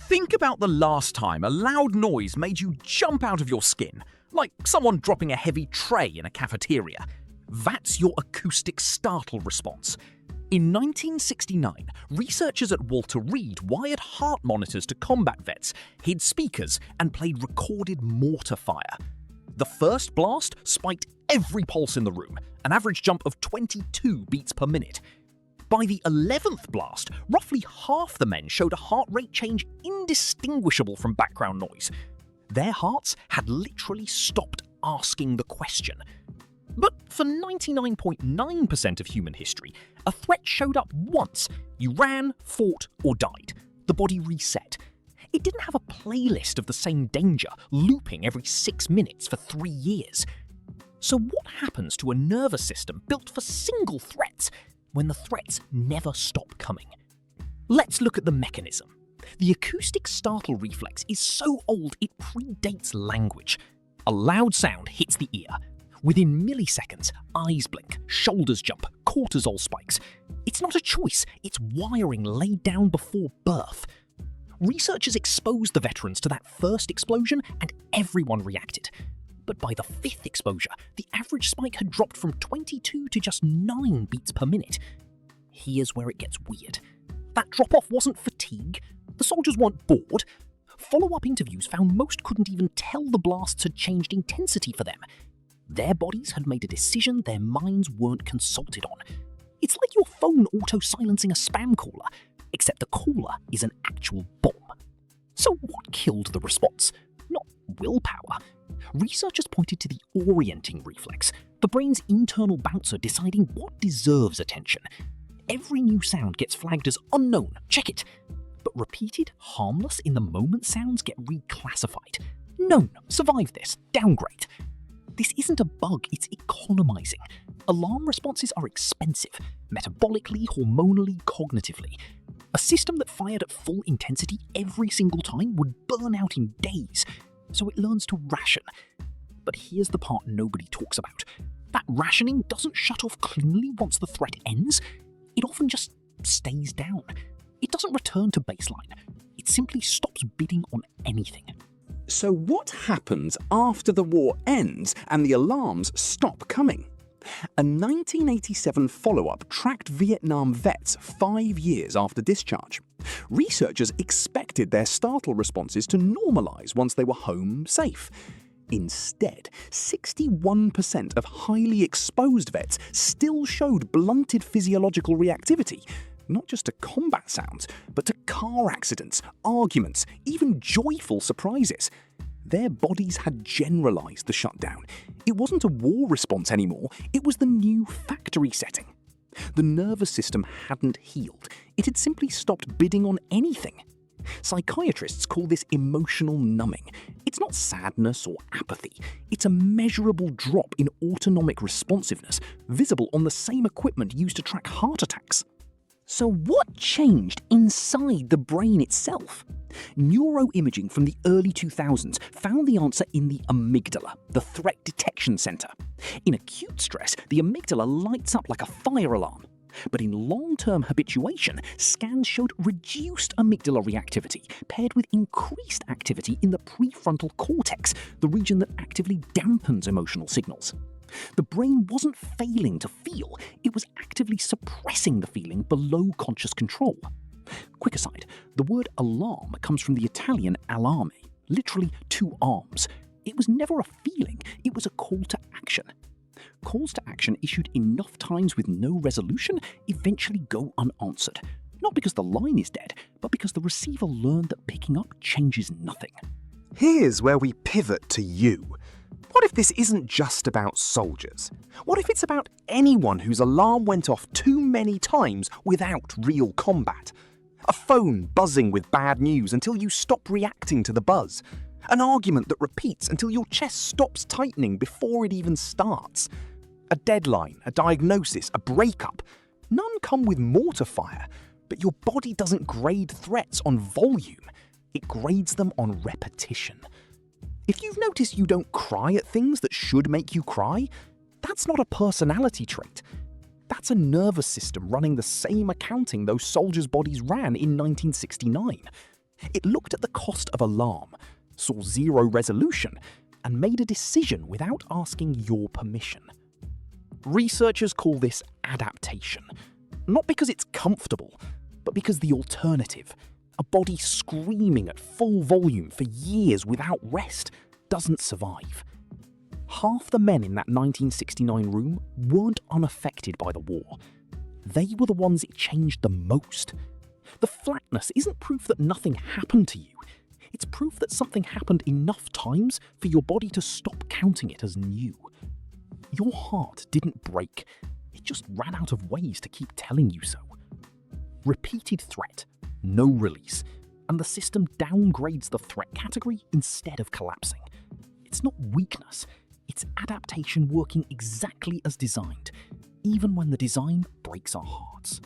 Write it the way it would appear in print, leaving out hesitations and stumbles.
Think about the last time a loud noise made you jump out of your skin, like someone dropping a heavy tray in a cafeteria. That's your acoustic startle response. In 1969, researchers at Walter Reed wired heart monitors to combat vets, hid speakers, and played recorded mortar fire. The first blast spiked every pulse in the room, an average jump of 22 beats per minute. By the 11th blast, roughly half the men showed a heart rate change indistinguishable from background noise. Their hearts had literally stopped asking the question. But for 99.9% of human history, a threat showed up once. You ran, fought, or died. The body reset. It didn't have a playlist of the same danger, looping every 6 minutes for 3 years. So what happens to a nervous system built for single threats when the threats never stop coming? Let's look at the mechanism. The acoustic startle reflex is so old it predates language. A loud sound hits the ear. Within milliseconds, eyes blink, shoulders jump, cortisol spikes. It's not a choice, it's wiring laid down before birth. Researchers exposed the veterans to that first explosion and everyone reacted. But by the 5th exposure, the average spike had dropped from 22 to just 9 beats per minute. Here's where it gets weird. That drop-off wasn't fatigue. The soldiers weren't bored. Follow-up interviews found most couldn't even tell the blasts had changed intensity for them. Their bodies had made a decision their minds weren't consulted on. It's like your phone auto-silencing a spam caller, except the caller is an actual bomb. So what killed the response? Not willpower. Researchers pointed to the orienting reflex, the brain's internal bouncer deciding what deserves attention. Every new sound gets flagged as unknown, check it. But repeated, harmless in the moment sounds get reclassified. Known, survive this, downgrade. This isn't a bug, it's economizing. Alarm responses are expensive, metabolically, hormonally, cognitively. A system that fired at full intensity every single time would burn out in days, so it learns to ration. But here's the part nobody talks about. That rationing doesn't shut off cleanly once the threat ends. It often just stays down. It doesn't return to baseline. It simply stops bidding on anything. So what happens after the war ends and the alarms stop coming? A 1987 follow-up tracked Vietnam vets 5 years after discharge. Researchers expected their startle responses to normalize once they were home safe. Instead, 61% of highly exposed vets still showed blunted physiological reactivity, not just to combat sounds, but to car accidents, arguments, even joyful surprises. Their bodies had generalized the shutdown. It wasn't a war response anymore, it was the new factory setting. The nervous system hadn't healed, it had simply stopped bidding on anything. Psychiatrists call this emotional numbing. It's not sadness or apathy, it's a measurable drop in autonomic responsiveness, visible on the same equipment used to track heart attacks. So what changed inside the brain itself? Neuroimaging from the early 2000s found the answer in the amygdala, the threat detection center. In acute stress, the amygdala lights up like a fire alarm. But in long-term habituation, scans showed reduced amygdala reactivity, paired with increased activity in the prefrontal cortex, the region that actively dampens emotional signals. The brain wasn't failing to feel, it was actively suppressing the feeling below conscious control. Quick aside, the word alarm comes from the Italian allarme, literally 2 arms. It was never a feeling, it was a call to action. Calls to action issued enough times with no resolution eventually go unanswered. Not because the line is dead, but because the receiver learned that picking up changes nothing. Here's where we pivot to you. What if this isn't just about soldiers? What if it's about anyone whose alarm went off too many times without real combat? A phone buzzing with bad news until you stop reacting to the buzz. An argument that repeats until your chest stops tightening before it even starts. A deadline, a diagnosis, a breakup. None come with mortar fire, but your body doesn't grade threats on volume. It grades them on repetition. If you've noticed you don't cry at things that should make you cry, that's not a personality trait. That's a nervous system running the same accounting those soldiers' bodies ran in 1969. It looked at the cost of alarm, saw zero resolution, and made a decision without asking your permission. Researchers call this adaptation, not because it's comfortable, but because the alternative, a body screaming at full volume for years without rest, doesn't survive. Half the men in that 1969 room weren't unaffected by the war. They were the ones it changed the most. The flatness isn't proof that nothing happened to you. It's proof that something happened enough times for your body to stop counting it as new. Your heart didn't break. It just ran out of ways to keep telling you so. Repeated threat, no release, and the system downgrades the threat category instead of collapsing. It's not weakness, it's adaptation working exactly as designed, even when the design breaks our hearts.